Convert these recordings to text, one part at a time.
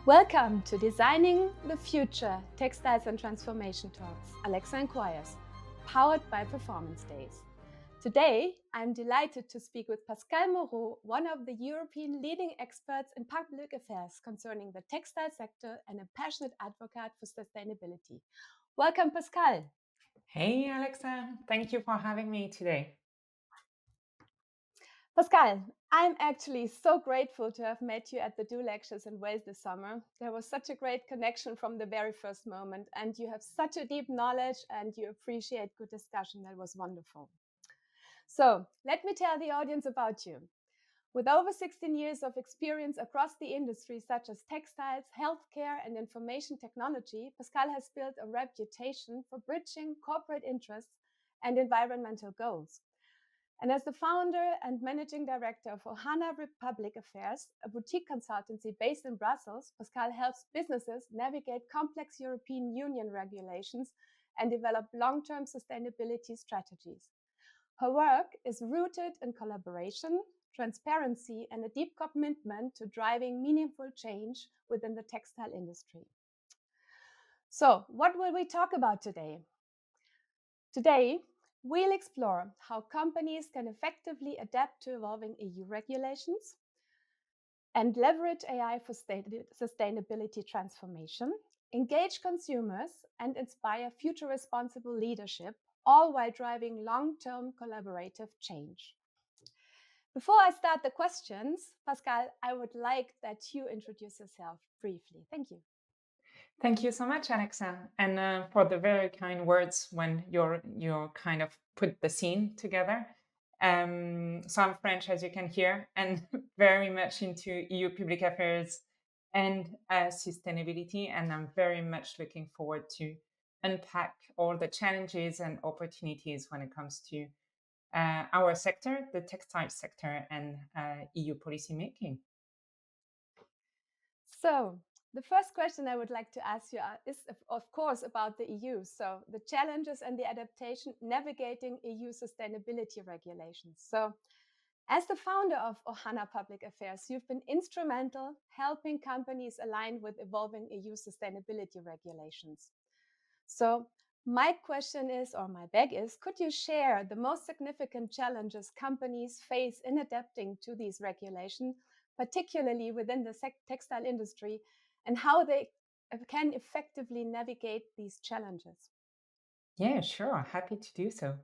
Welcome to Designing the Future Textiles and Transformation Talks, Alexa Inquires, powered by Performance Days. Today, I'm delighted to speak with Pascale Moreau, one of the European leading experts in public affairs concerning the textile sector and a passionate advocate for sustainability. Welcome, Pascale. Hey, Alexa. Thank you for having me today. Pascale, I'm actually so grateful to have met you at the Do Lectures in Wales this summer. There was such a great connection from the very first moment, and you have such a deep knowledge and you appreciate good discussion. That was wonderful. So, let me tell the audience about you. With over 16 years of experience across the industry, such as textiles, healthcare, and information technology, Pascale has built a reputation for bridging corporate interests and environmental goals. And as the founder and managing director of Ohana Public Affairs, a boutique consultancy based in Brussels, Pascale helps businesses navigate complex European Union regulations and develop long-term sustainability strategies. Her work is rooted in collaboration, transparency, and a deep commitment to driving meaningful change within the textile industry. So, what will we talk about today? Today, we'll explore how companies can effectively adapt to evolving EU regulations and leverage AI for sustainability transformation, engage consumers, and inspire future responsible leadership, all while driving long-term collaborative change. Before I start the questions, Pascale, I would like that you introduce yourself briefly. Thank you. Thank you so much, Alexa, and for the very kind words when you're kind of put the scene together. So I'm French, as you can hear, and very much into EU public affairs and sustainability. And I'm very much looking forward to unpack all the challenges and opportunities when it comes to our sector, the textile sector, and EU policy making. So, the first question I would like to ask you is, of course, about the EU. So, the challenges and the adaptation navigating EU sustainability regulations. So, as the founder of Ohana Public Affairs, you've been instrumental helping companies align with evolving EU sustainability regulations. So, my question is, or my beg is, could you share the most significant challenges companies face in adapting to these regulations, particularly within the textile industry, and how they can effectively navigate these challenges? Yeah, sure. Happy to do so.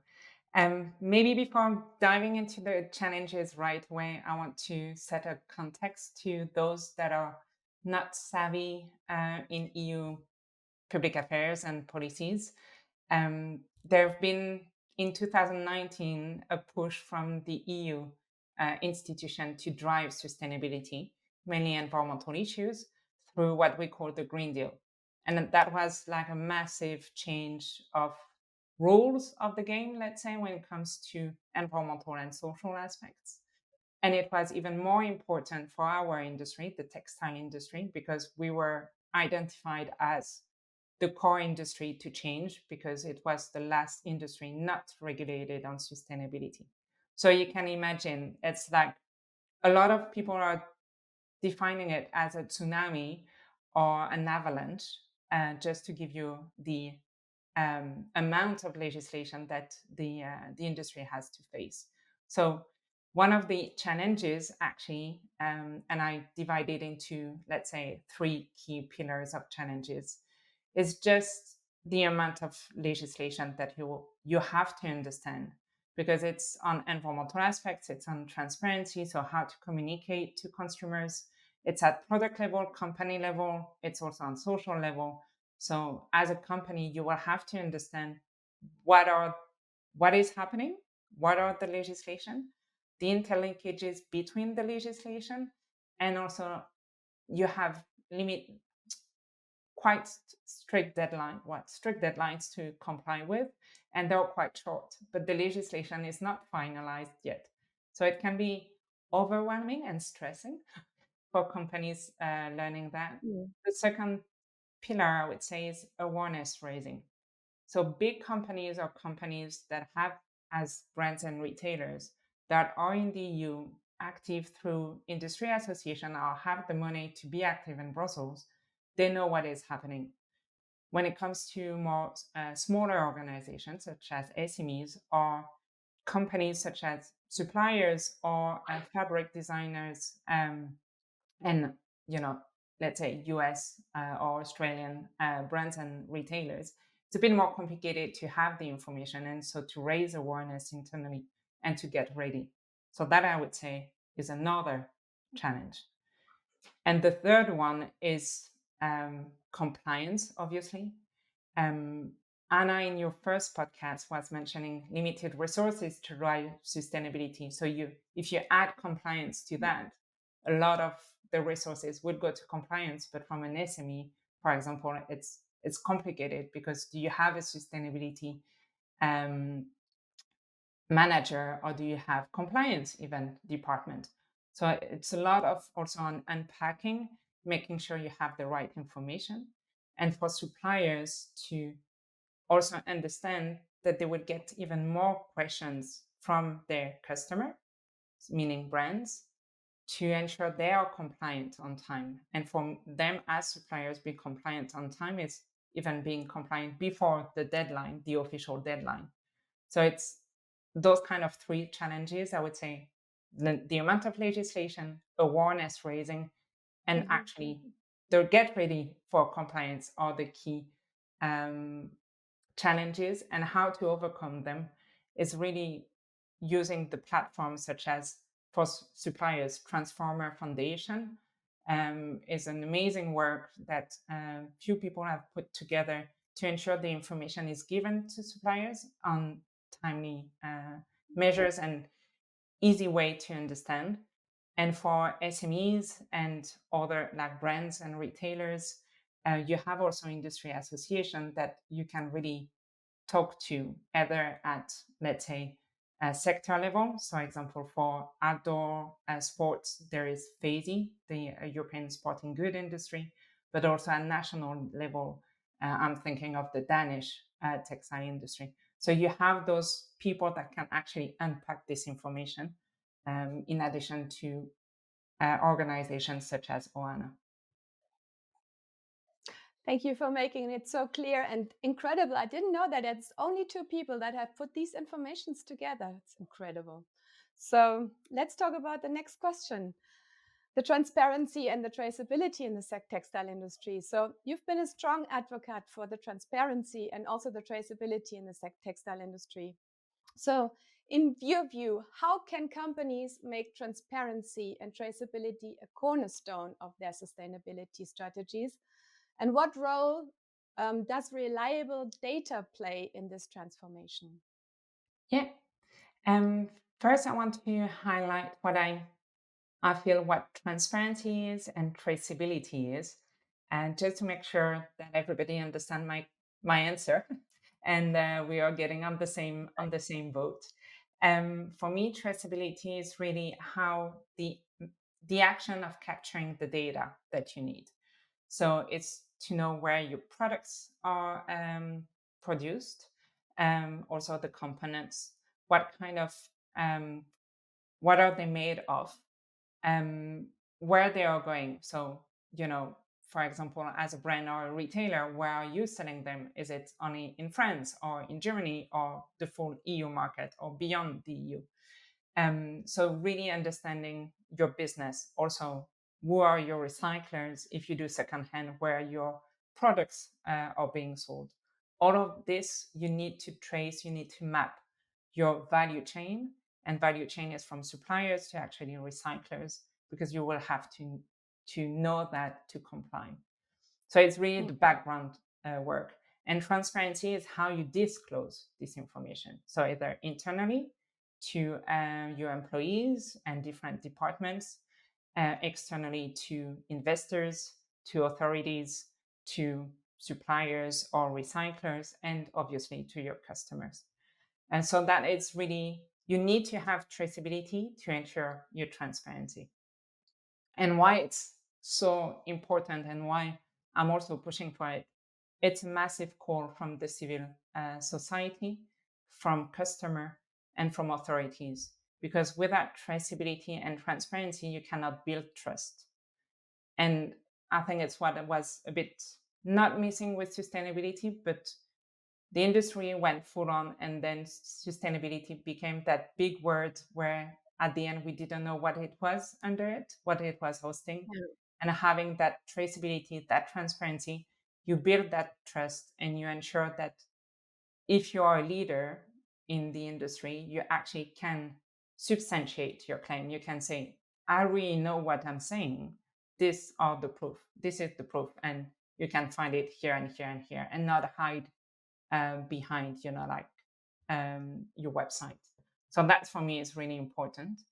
Maybe before diving into the challenges right away, I want to set a context to those that are not savvy in EU public affairs and policies. There have been in 2019 a push from the EU institution to drive sustainability, mainly environmental issues, through what we call the Green Deal. And that was like a massive change of rules of the game, let's say, when it comes to environmental and social aspects. And it was even more important for our industry, the textile industry, because we were identified as the core industry to change because it was the last industry not regulated on sustainability. So you can imagine it's like a lot of people are defining it as a tsunami or an avalanche, just to give you the amount of legislation that the industry has to face. So one of the challenges actually, and I divide it into, let's say, three key pillars of challenges, is just the amount of legislation that you have to understand, because it's on environmental aspects, it's on transparency, so how to communicate to consumers, it's at product level, company level, it's also on social level. So as a company, you will have to understand what is happening, what are the legislation, the interlinkages between the legislation, and also you have quite strict deadlines to comply with, and they're quite short, but the legislation is not finalized yet. So it can be overwhelming and stressing for companies learning that. The second pillar, I would say, is awareness raising. So big companies or companies that have as brands and retailers that are in the EU active through industry association or have the money to be active in Brussels, they know what is happening. When it comes to more smaller organizations such as SMEs or companies such as suppliers or fabric designers, and let's say US or Australian brands and retailers, it's a bit more complicated to have the information and so to raise awareness internally and to get ready. So that, I would say, is another challenge. And the third one is compliance, obviously. Anna, in your first podcast, was mentioning limited resources to drive sustainability. So if you add compliance to that, a lot of the resources would go to compliance. But from an SME, for example, it's complicated because do you have a sustainability manager or do you have compliance even department? So it's a lot of also on unpacking, making sure you have the right information, and for suppliers to also understand that they would get even more questions from their customer, meaning brands, to ensure they are compliant on time. And for them as suppliers, be compliant on time is even being compliant before the deadline, the official deadline. So it's those kind of three challenges, I would say, the amount of legislation, awareness raising, and actually the get ready for compliance are the key challenges, and how to overcome them is really using the platforms such as for suppliers, Transformer Foundation is an amazing work that few people have put together to ensure the information is given to suppliers on timely measures and easy way to understand. And for SMEs and other like brands and retailers, you have also industry association that you can really talk to either at, let's say, a sector level. So, example, for outdoor sports, there is FASI, the European Sporting Good Industry, but also at national level, I'm thinking of the Danish textile industry. So you have those people that can actually unpack this information in addition to organizations such as Ohana. Thank you for making it so clear and incredible. I didn't know that it's only two people that have put these informations together. It's incredible. So let's talk about the next question. The transparency and the traceability in the textile industry. So you've been a strong advocate for the transparency and also the traceability in the textile industry. So in your view, how can companies make transparency and traceability a cornerstone of their sustainability strategies? And what role does reliable data play in this transformation? Yeah. First, I want to highlight what I feel what transparency is and traceability is, and just to make sure that everybody understand my answer, and we are getting on the same boat. For me, traceability is really how the action of capturing the data that you need. So it's to know where your products are produced, also the components, what kind of what are they made of, where they are going. So, for example, as a brand or a retailer, where are you selling them? Is it only in France or in Germany or the full EU market or beyond the EU? So really understanding your business. Also, who are your recyclers? If you do secondhand, where your products are being sold. All of this you need to trace, you need to map your value chain, and value chain is from suppliers to actually recyclers, because you will have to know that to comply. So it's really the background work. And transparency is how you disclose this information. So either internally to your employees and different departments, externally to investors, to authorities, to suppliers or recyclers, and obviously to your customers. And so that is really, you need to have traceability to ensure your transparency. And why it's so important and why I'm also pushing for it, it's a massive call from the civil society, from customer, and from authorities. because without traceability and transparency, you cannot build trust. And I think it's what was a bit not missing with sustainability, but the industry went full on, and then sustainability became that big word where at the end we didn't know what it was under it, what it was hosting. Yeah. And having that traceability, that transparency, you build that trust and you ensure that if you are a leader in the industry, you actually can substantiate your claim. You can say, I really know what I'm saying. These are the proof. This is the proof. And you can find it here and here and here, and not hide behind, your website. So that for me is really important.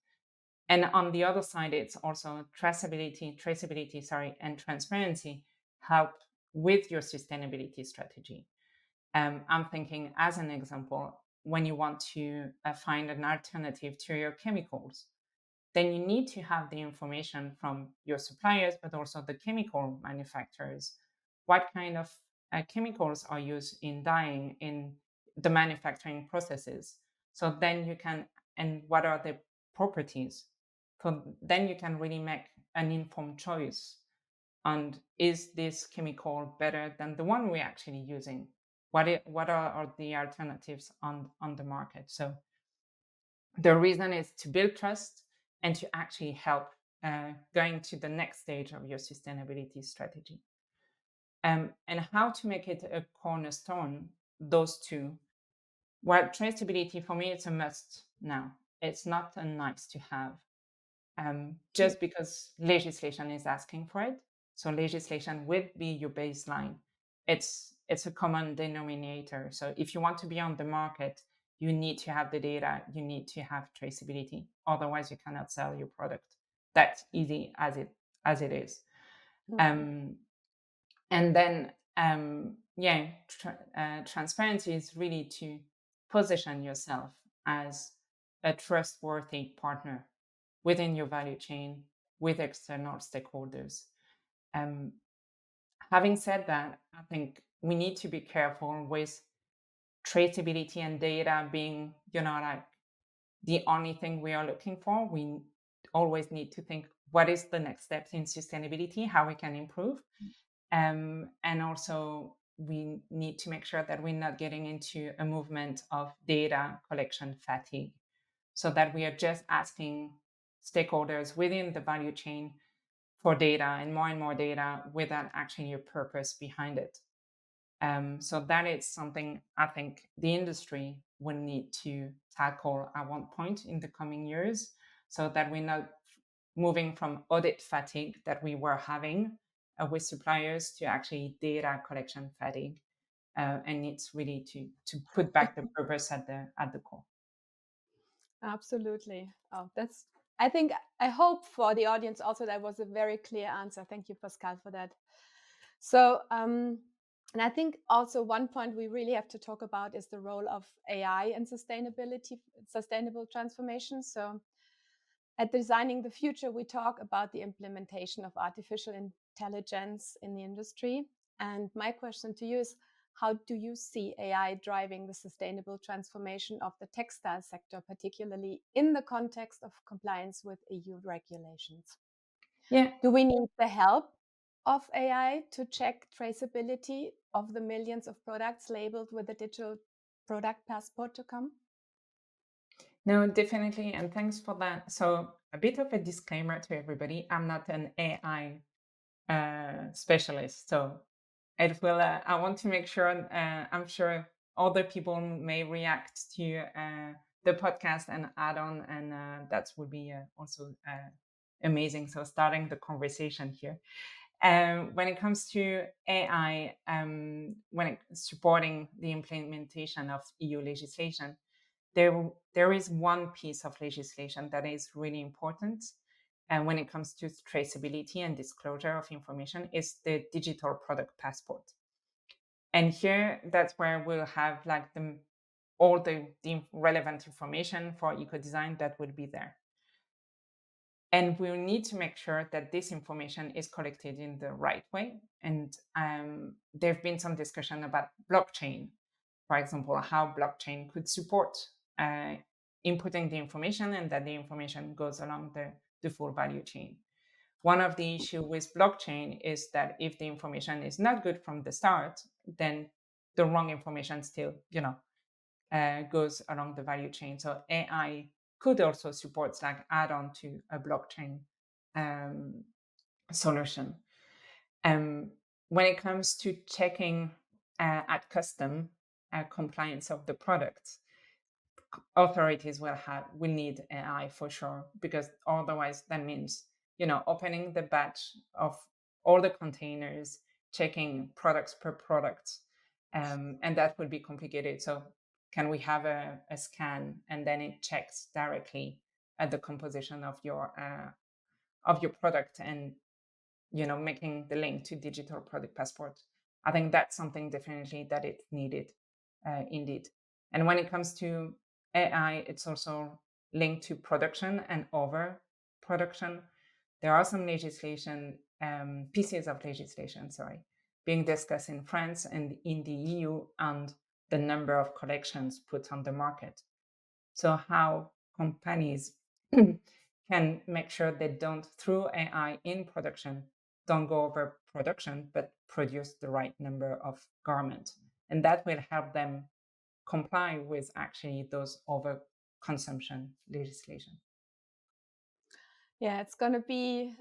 And on the other side, it's also traceability, and transparency help with your sustainability strategy. I'm thinking, as an example, when you want to find an alternative to your chemicals, then you need to have the information from your suppliers, but also the chemical manufacturers. What kind of chemicals are used in dyeing, in the manufacturing processes? So then you can, and what are the properties? So then you can really make an informed choice on, is this chemical better than the one we're actually using? What are the alternatives on the market? So the reason is to build trust and to actually help going to the next stage of your sustainability strategy. And how to make it a cornerstone, those two. Well, traceability for me, it's a must now. It's not a nice to have, just because legislation is asking for it. So legislation will be your baseline. It's a common denominator. So if you want to be on the market, you need to have the data, you need to have traceability. Otherwise, you cannot sell your product. That's easy as it is. Mhm. And then transparency is really to position yourself as a trustworthy partner within your value chain with external stakeholders. Um, Having said that, I think we need to be careful with traceability and data being, like the only thing we are looking for. We always need to think, what is the next steps in sustainability, how we can improve. And also, we need to make sure that we're not getting into a movement of data collection fatigue, so that we are just asking stakeholders within the value chain for data and more data without actually a purpose behind it. So that is something I think the industry will need to tackle at one point in the coming years, so that we're not moving from audit fatigue that we were having with suppliers to actually data collection fatigue. And it's really to put back the purpose at the core. Absolutely. Oh, I think, I hope for the audience also that was a very clear answer. Thank you, Pascale, for that. So, and I think also one point we really have to talk about is the role of AI in sustainable transformation. So, at Designing the Future, we talk about the implementation of artificial intelligence in the industry. And my question to you is, how do you see AI driving the sustainable transformation of the textile sector, particularly in the context of compliance with EU regulations? Yeah. Do we need the help of AI to check traceability of the millions of products labeled with a digital product passport to come? No, definitely. And thanks for that. So, a bit of a disclaimer to everybody, I'm not an AI specialist. So, I want to make sure, I'm sure other people may react to the podcast and add on, and that would be also amazing. So, starting the conversation here. When it comes to AI, when it's supporting the implementation of EU legislation, there is one piece of legislation that is really important. And when it comes to traceability and disclosure of information, is the digital product passport. And here, that's where we'll have like all the relevant information for eco design that will be there. And we'll need to make sure that this information is collected in the right way. And there have been some discussion about blockchain, for example, how blockchain could support inputting the information and that the information goes along the full value chain. One of the issue with blockchain is that if the information is not good from the start, then the wrong information still, goes along the value chain. So AI could also support like add on to a blockchain um, solution. Um, when it comes to checking at custom compliance of the product, authorities will need AI for sure, because otherwise that means opening the batch of all the containers, checking products per product, and that would be complicated. So can we have a scan and then it checks directly at the composition of your product and making the link to digital product passport? I think that's something definitely that it's needed indeed. And when it comes to AI, it's also linked to production and over production. There are some legislation, pieces of legislation, sorry, being discussed in France and in the EU on the number of collections put on the market. So how companies can make sure they don't, through AI in production, don't go over production, but produce the right number of garments. And that will help them comply with actually those over consumption legislation. Yeah, it's gonna be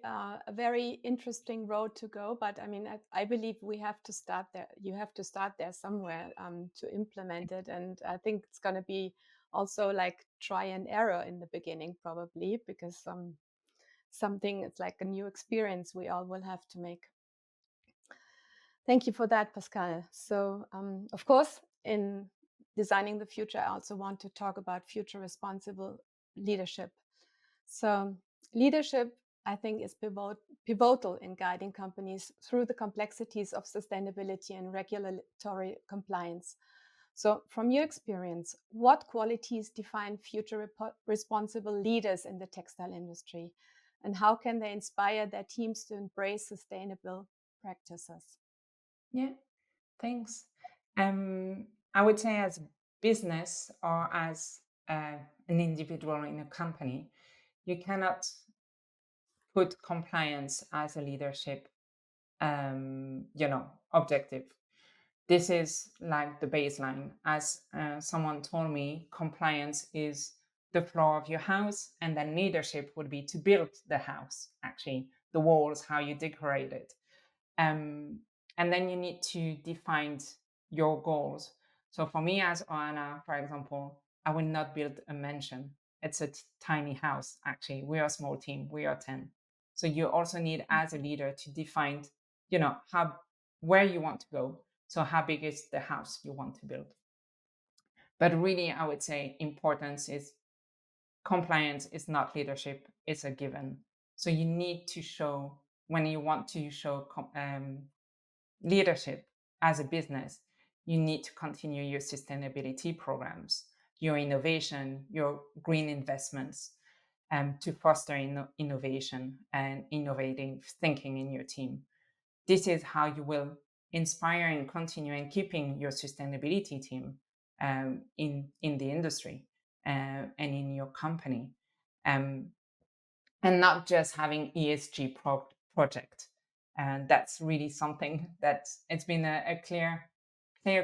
a very interesting road to go. But I mean, I believe we have to start there. You have to start there somewhere to implement it, and I think it's gonna be also like try and error in the beginning, probably, because something it's like a new experience we all will have to make. Thank you for that, Pascal. So, of course, in designing the future, I also want to talk about future responsible leadership. So, leadership, I think, is pivotal in guiding companies through the complexities of sustainability and regulatory compliance. So, from your experience, what qualities define future responsible leaders in the textile industry? And how can they inspire their teams to embrace sustainable practices? Yeah, thanks. I would say as business or as an individual in a company, you cannot put compliance as a leadership objective. This is like the baseline. As someone told me, compliance is the floor of your house, and then leadership would be to build the house, actually, the walls, how you decorate it. And then you need to define your goals. So for me as Ohana, for example, I will not build a mansion. It's a tiny house, actually. We are a small team. We are 10. So you also need, as a leader, to define, where you want to go. So how big is the house you want to build? But really, I would say importance is compliance is not leadership. It's a given. So you need to show, when you want to show leadership as a business, you need to continue your sustainability programs, your innovation, your green investments, to foster innovation and innovating thinking in your team. This is how you will inspire and continue and keeping your sustainability team in the industry and in your company, and not just having ESG project. And that's really something that it's been a clear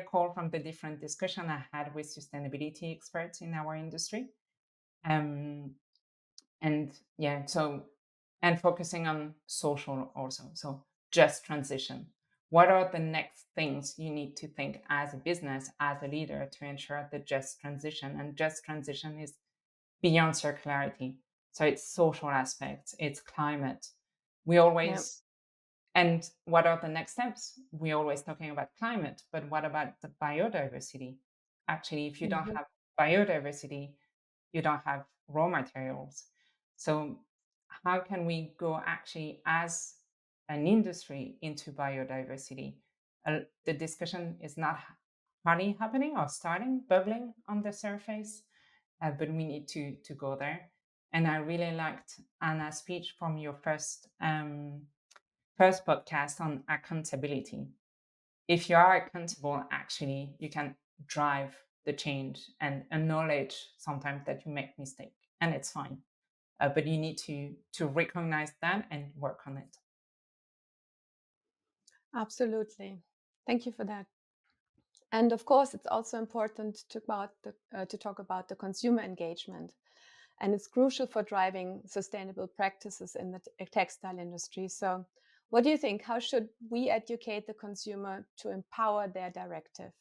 call from the different discussion I had with sustainability experts in our industry. And yeah, so, and focusing on social also. So just transition. What are the next things you need to think as a business, as a leader, to ensure the just transition? And just transition is beyond circularity. So it's social aspects, it's climate. We Yeah. always, and what are the next steps? We're always talking about climate, but what about the biodiversity? Actually, if you don't Mhm. have biodiversity, you don't have raw materials. So how can we go actually as an industry into biodiversity? The discussion is not hardly happening or starting, bubbling on the surface, but we need to go there. And I really liked Anna's speech from your first podcast on accountability. If you are accountable, actually, you can drive the change and acknowledge sometimes that you make mistake, and it's fine. But you need to recognize that and work on it. Absolutely. Thank you for that. And of course, it's also important to talk about the consumer engagement. And it's crucial for driving sustainable practices in the textile industry. So, what do you think? How should we educate the consumer to empower their directive?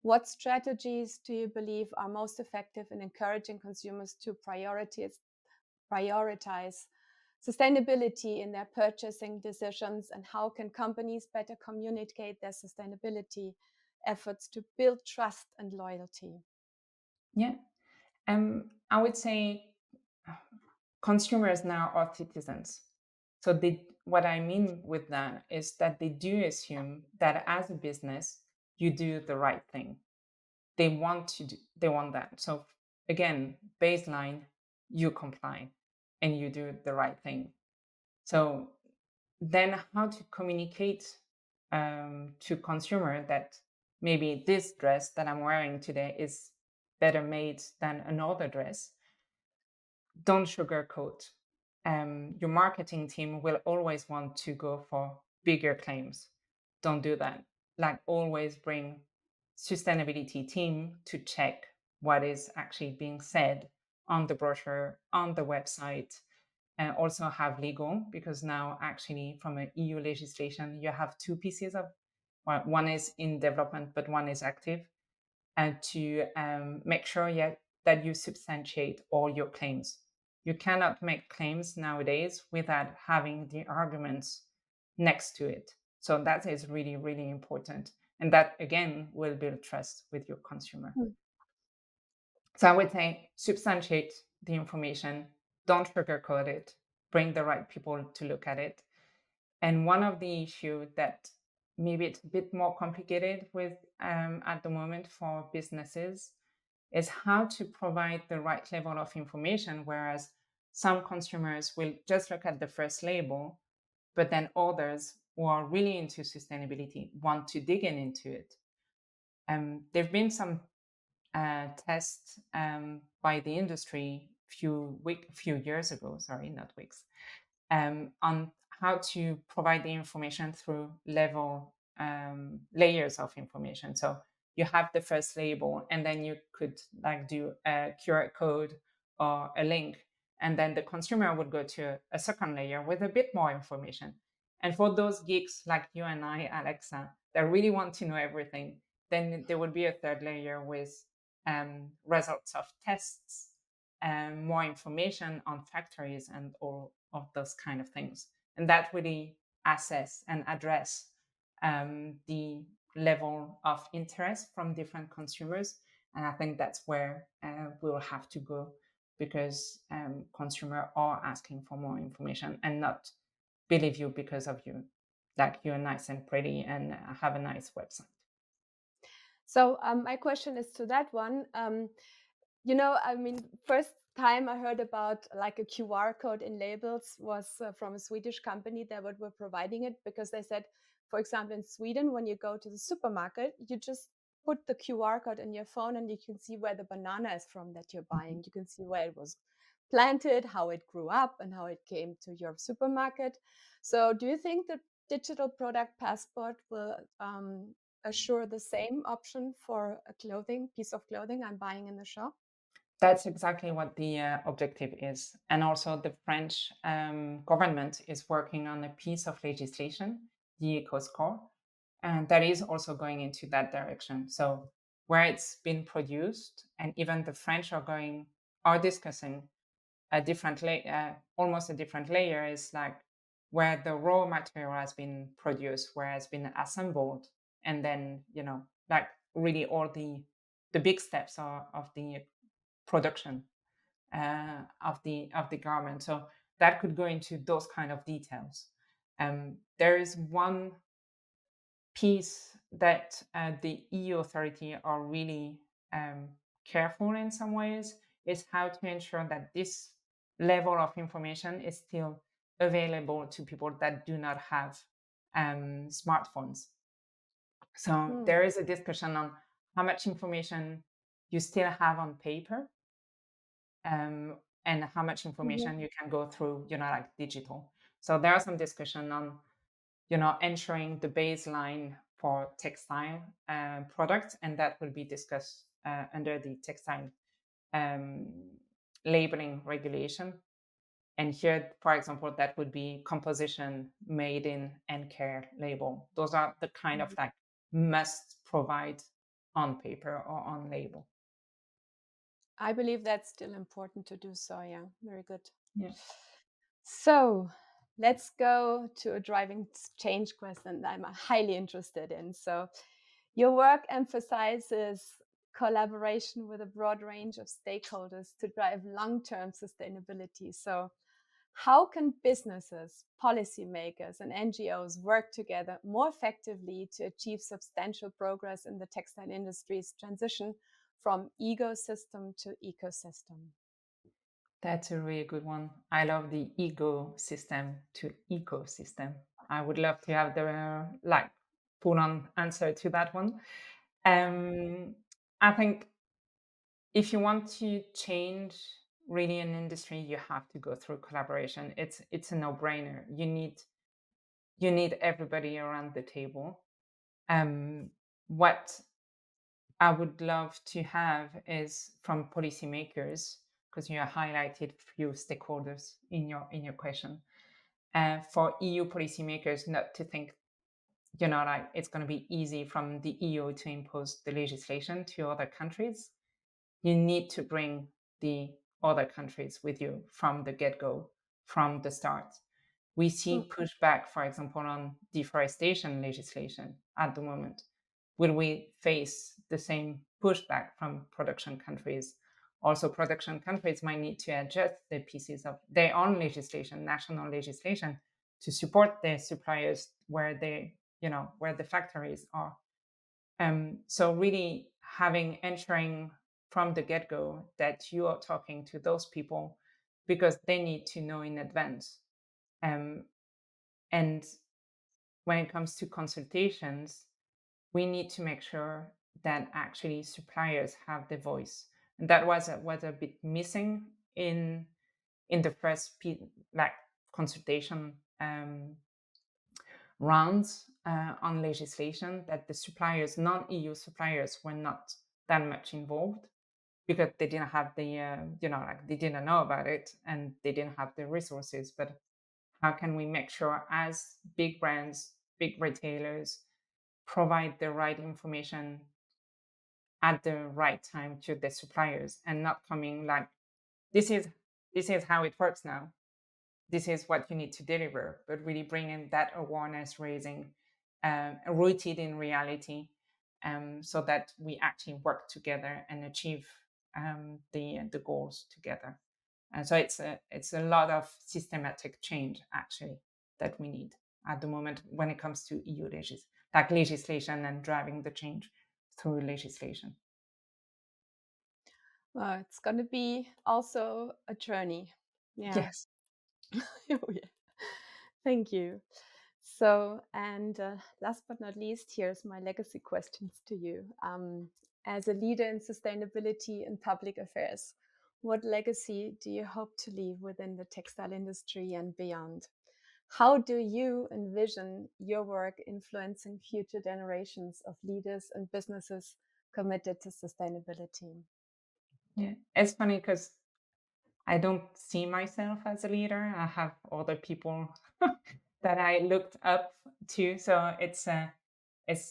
What strategies do you believe are most effective in encouraging consumers to prioritize sustainability in their purchasing decisions? And how can companies better communicate their sustainability efforts to build trust and loyalty? Yeah. I would say consumers now are citizens. So what I mean with that is that they do assume that as a business, you do the right thing. They want that. So again, baseline, you comply and you do the right thing. So then how to communicate to consumer that maybe this dress that I'm wearing today is better made than another dress. Don't sugarcoat. Your marketing team will always want to go for bigger claims. Don't do that. Like always bring sustainability team to check what is actually being said on the brochure, on the website, and also have legal, because now actually from an EU legislation, you have two pieces of, well, one is in development, but one is active, and to make sure that you substantiate all your claims. You cannot make claims nowadays without having the arguments next to it. So that is really, really important. And that, again, will build trust with your consumer. Mm. So I would say substantiate the information, don't sugarcoat it, bring the right people to look at it. And one of the issues that maybe it's a bit more complicated with at the moment for businesses is how to provide the right level of information, whereas some consumers will just look at the first label, but then others who are really into sustainability want to dig into it. There have been some tests by the industry few years ago, sorry, not weeks, on how to provide the information through layers of information. So you have the first label, and then you could like do a QR code or a link, and then the consumer would go to a second layer with a bit more information. And for those geeks like you and I, Alexa, that really want to know everything, then there would be a third layer with results of tests, more information on factories and all of those kind of things. And that really assess and address the level of interest from different consumers. And I think that's where we'll have to go, because consumers are asking for more information and not believe you because of you, like you're nice and pretty and have a nice website. So my question is to that one. I mean, first time I heard about like a QR code in labels was from a Swedish company that were providing it, because they said, for example, in Sweden, when you go to the supermarket, you just put the QR code in your phone and you can see where the banana is from that you're buying. You can see where it was planted, how it grew up, and how it came to your supermarket. So do you think the digital product passport will assure the same option for a piece of clothing I'm buying in the shop? That's exactly what the objective is. And also, the French government is working on a piece of legislation, the EcoScore, and that is also going into that direction. So, where it's been produced, and even the French are discussing a different almost a different layer, is like where the raw material has been produced, where it's been assembled, and then like really all the big steps of the production of the garment. So that could go into those kind of details. There is one piece that the EU authority are really careful in some ways, is how to ensure that this level of information is still available to people that do not have smartphones. So Hmm. there is a discussion on how much information you still have on paper, and how much Mhm. information you can go through, like digital. So there are some discussion on, ensuring the baseline for textile products, and that will be discussed under the textile um, labeling regulation. And here, for example, that would be composition, made in, and care label. Those are the kind of like must provide on paper or on label. I believe that's still important to do so. Yeah, very good. Yeah. So let's go to a driving change question that I'm highly interested in. So your work emphasizes collaboration with a broad range of stakeholders to drive long-term sustainability. So how can businesses, policymakers, and NGOs work together more effectively to achieve substantial progress in the textile industry's transition from ecosystem to ecosystem? That's a really good one. I love the ego system to ecosystem. I would love to have the like full on answer to that one. Um, I think if you want to change really an industry, you have to go through collaboration. It's a no brainer. You need everybody around the table. What I would love to have is from policymakers, because you highlighted few stakeholders in your question. For EU policymakers, not to think, like it's going to be easy from the EU to impose the legislation to other countries. You need to bring the other countries with you from the get-go, from the start. We see Mm. pushback, for example, on deforestation legislation at the moment. Will we face the same pushback from production countries? Also, production countries might need to adjust the pieces of their own legislation, national legislation, to support their suppliers where where the factories are. So really ensuring from the get-go that you are talking to those people because they need to know in advance. Um, and when it comes to consultations, we need to make sure that actually suppliers have the voice. And that was a bit missing in the first like consultation rounds on legislation, that the suppliers, non-EU suppliers, were not that much involved because they didn't have the like they didn't know about it and they didn't have the resources. But how can we make sure as big brands, big retailers provide the right information at the right time to the suppliers and not coming like this is how it works now, this is what you need to deliver, but really bringing that awareness raising, rooted in reality, so that we actually work together and achieve the goals together. And so it's a lot of systematic change actually that we need at the moment when it comes to EU legislation and driving the change through legislation. Well, it's going to be also a journey. Yeah. Yes. Oh, yeah. Thank you. So, and last but not least, here's my legacy questions to you. As a leader in sustainability and public affairs, what legacy do you hope to leave within the textile industry and beyond? How do you envision your work influencing future generations of leaders and businesses committed to sustainability? Yeah, it's funny because I don't see myself as a leader. I have other people that I looked up to. So it's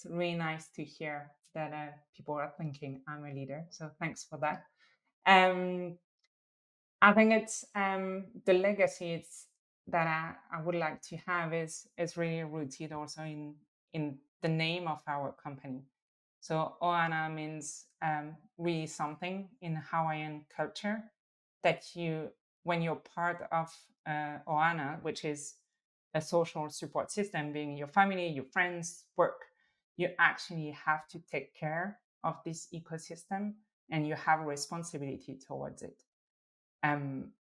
really nice to hear that people are thinking I'm a leader. So thanks for that. Um, I think it's the legacy that I would like to have is really rooted also in the name of our company. So Ohana means really something in Hawaiian culture that when you're part of Ohana, which is a social support system, being your family, your friends, work, you actually have to take care of this ecosystem and you have a responsibility towards it.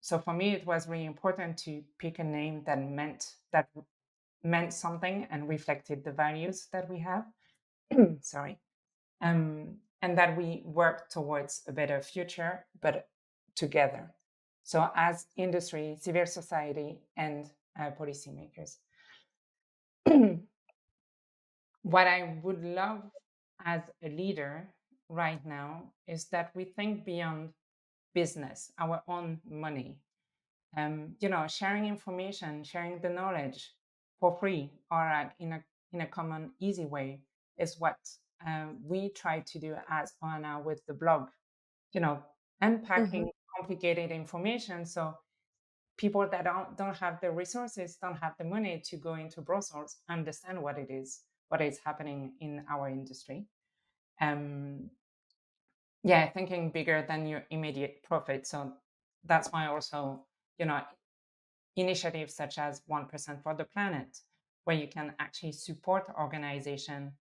So for me, it was really important to pick a name that meant something and reflected the values that we have. Sorry. and that we work towards a better future, but together. So, as industry, civil society, and policymakers. What I would love as a leader right now is that we think beyond business, our own money. Sharing information, sharing the knowledge for free or like in a common, easy way is what we try to do as Ohana with the blog. Mm-hmm. Unpacking complicated information so people that don't have the resources, don't have the money to go into Brussels, understand what is happening in our industry. Um, yeah, thinking bigger than your immediate profit. So that's why also, initiatives such as 1% for the planet, where you can actually support organization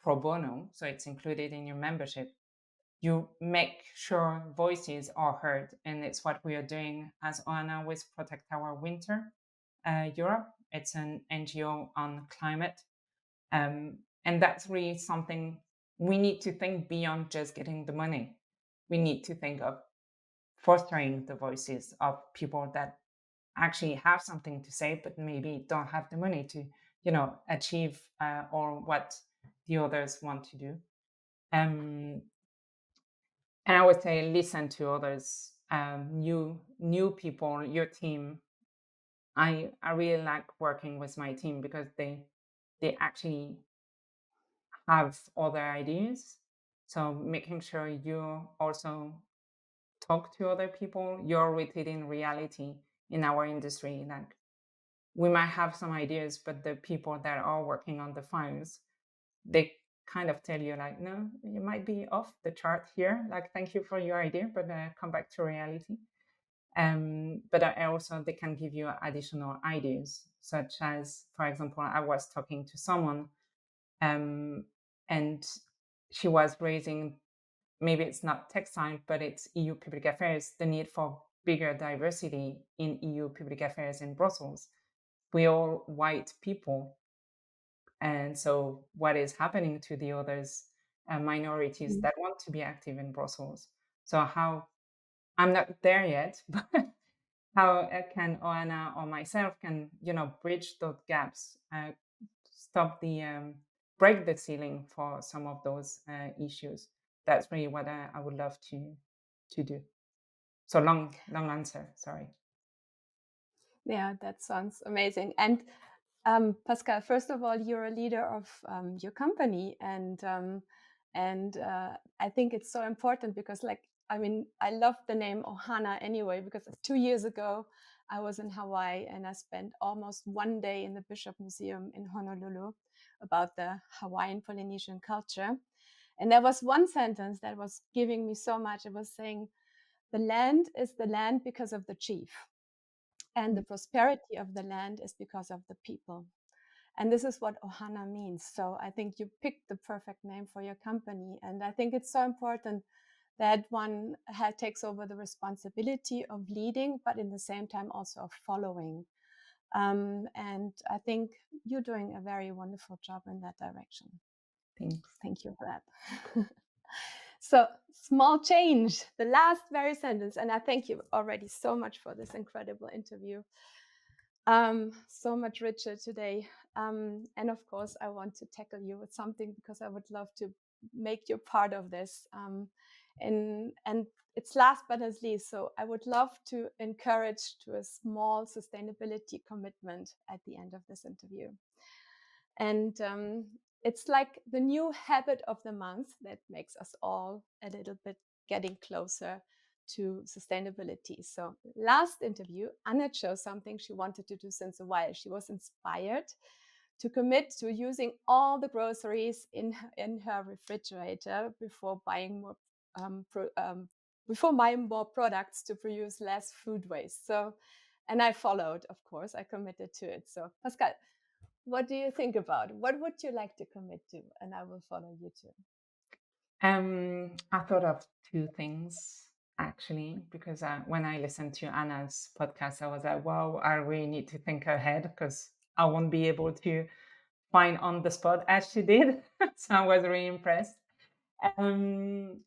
pro bono, so it's included in your membership. You make sure voices are heard, and it's what we are doing as Ohana with Protect Our Winter Europe. It's an NGO on climate, and that's really something we need to think beyond just getting the money. We need to think of fostering the voices of people that actually have something to say, but maybe don't have the money to, achieve or what the others want to do. Um, and I would say listen to others, new people, your team. I really like working with my team because they actually have other ideas. So making sure you also talk to other people, you're rooted in reality in our industry. Like we might have some ideas, but the people that are working on the files, they kind of tell you like, no, you might be off the chart here. Like, thank you for your idea, but come back to reality. But I also they can give you additional ideas, such as, for example, I was talking to someone, um, and she was raising, maybe it's not textile, but it's EU public affairs, the need for bigger diversity in EU public affairs in Brussels. We all white people, and so what is happening to the others, minorities that want to be active in Brussels? So how I'm not there yet, but how can Oana or myself can bridge those gaps, stop the break the ceiling for some of those issues. That's really what I would love to do. So long answer, sorry. Yeah, that sounds amazing. And Pascale, first of all, you're a leader of your company, and I think it's so important because, like, I mean, I love the name Ohana anyway because 2 years ago I was in Hawaii and I spent almost one day in the Bishop Museum in Honolulu about the Hawaiian Polynesian culture, and there was one sentence that was giving me so much. It was saying, "The land is the land because of the chief." And the prosperity of the land is because of the people. And this is what Ohana means. So I think you picked the perfect name for your company. And I think it's so important that one takes over the responsibility of leading, but in the same time also of following. And I think you're doing a very wonderful job in that direction. Thanks. Thank you for that. So, small change, the last very sentence. And I thank you already so much for this incredible interview. So much richer today. And of course, I want to tackle you with something because I would love to make you part of this. And it's last but not least. So I would love to encourage to a small sustainability commitment at the end of this interview. And it's like the new habit of the month that makes us all a little bit getting closer to sustainability. So last interview, Anna chose something she wanted to do since a while. She was inspired to commit to using all the groceries in her refrigerator before buying more products to produce less food waste. So, and I followed, of course, I committed to it. So Pascale, what do you think about? What would you like to commit to? And I will follow you too. I thought of two things actually, because when I listened to Anna's podcast, I was like, wow, I really need to think ahead because I won't be able to find on the spot as she did. So I was really impressed. Um,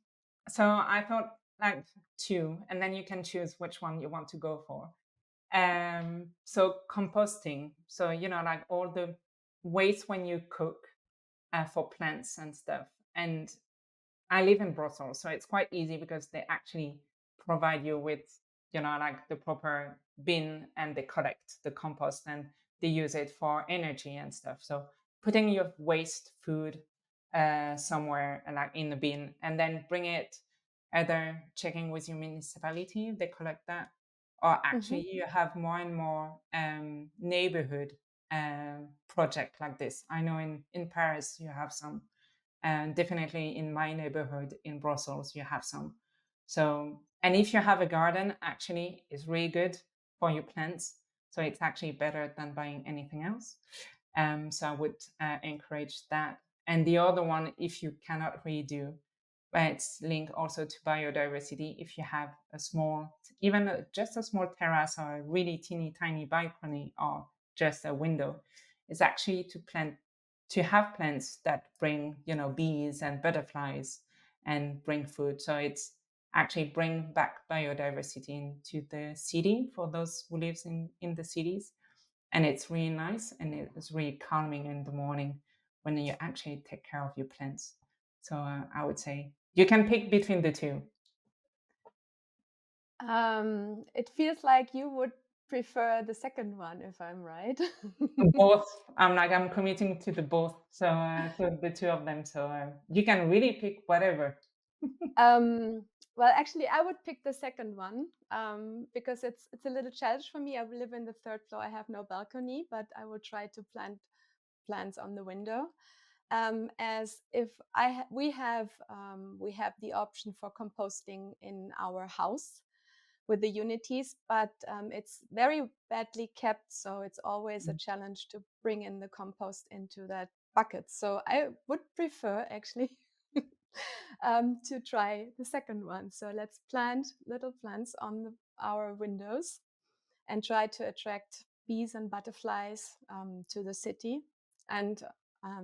so I thought like two, and then you can choose which one you want to go for. So composting. So, like all the waste when you cook for plants and stuff. And I live in Brussels, so it's quite easy because they actually provide you with, like the proper bin, and they collect the compost and they use it for energy and stuff. So putting your waste food somewhere like in the bin, and then bring it, either checking with your municipality if they collect that, or actually you have more and more neighborhood project like this. I know in Paris you have some, and definitely in my neighborhood in Brussels you have some. So, and if you have a garden, actually it's really good for your plants, so it's actually better than buying anything else. So I would encourage that. And the other one, if you cannot redo, it's linked also to biodiversity. If you have a small, even just a small terrace or a really teeny tiny balcony or just a window, is actually to have plants that bring, bees and butterflies and bring food. So it's actually bring back biodiversity into the city for those who lives in the cities. And it's really nice, and it's really calming in the morning when you actually take care of your plants. So I would say you can pick between the two. It feels like you would prefer the second one, if I'm right. Both. I'm committing to the both. So the two of them. So you can really pick whatever. Well, actually, I would pick the second one because it's a little challenge for me. I live in the third floor. I have no balcony, but I will try to plant plants on the window. As if we have the option for composting in our house with the unities, but it's very badly kept, so it's always a challenge to bring in the compost into that bucket. So I would prefer actually to try the second one. So let's plant little plants on our windows and try to attract bees and butterflies to the city. And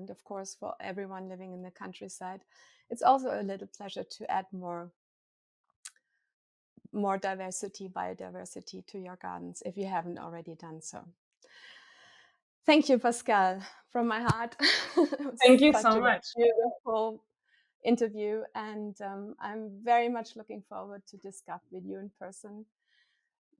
of course, for everyone living in the countryside, it's also a little pleasure to add more biodiversity to your gardens if you haven't already done so. Thank you, Pascale, from my heart. It was Thank you such so a much. beautiful interview, and I'm very much looking forward to discuss with you in person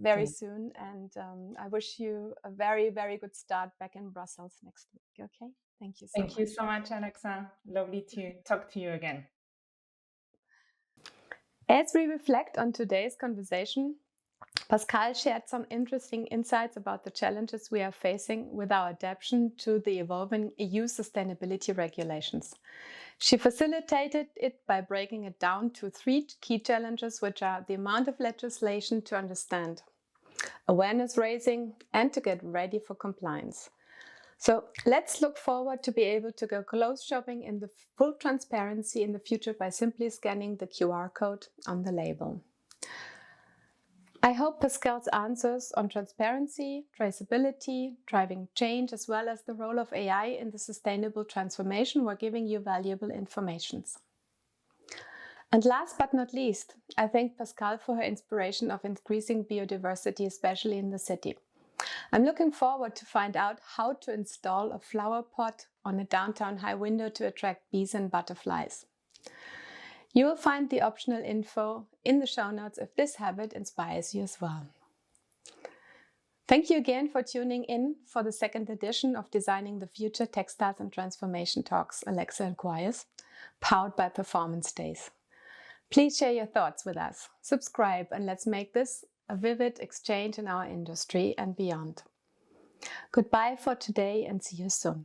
very soon. And I wish you a very, very good start back in Brussels next week. Okay, thank you so much. Thank you so much, Alexa. Lovely to talk to you again. As we reflect on today's conversation, Pascale shared some interesting insights about the challenges we are facing with our adaptation to the evolving EU sustainability regulations. She facilitated it by breaking it down to 3 key challenges, which are the amount of legislation to understand, awareness raising, and to get ready for compliance. So let's look forward to be able to go clothes shopping in the full transparency in the future by simply scanning the QR code on the label. I hope Pascale's answers on transparency, traceability, driving change, as well as the role of AI in the sustainable transformation were giving you valuable information. And last but not least, I thank Pascale for her inspiration of increasing biodiversity, especially in the city. I'm looking forward to find out how to install a flower pot on a downtown high window to attract bees and butterflies. You will find the optional info in the show notes if this habit inspires you as well. Thank you again for tuning in for the second edition of Designing the Future Textiles and Transformation Talks, Alexa Inquires, powered by Performance Days. Please share your thoughts with us, subscribe, and let's make this a vivid exchange in our industry and beyond. Goodbye for today and see you soon.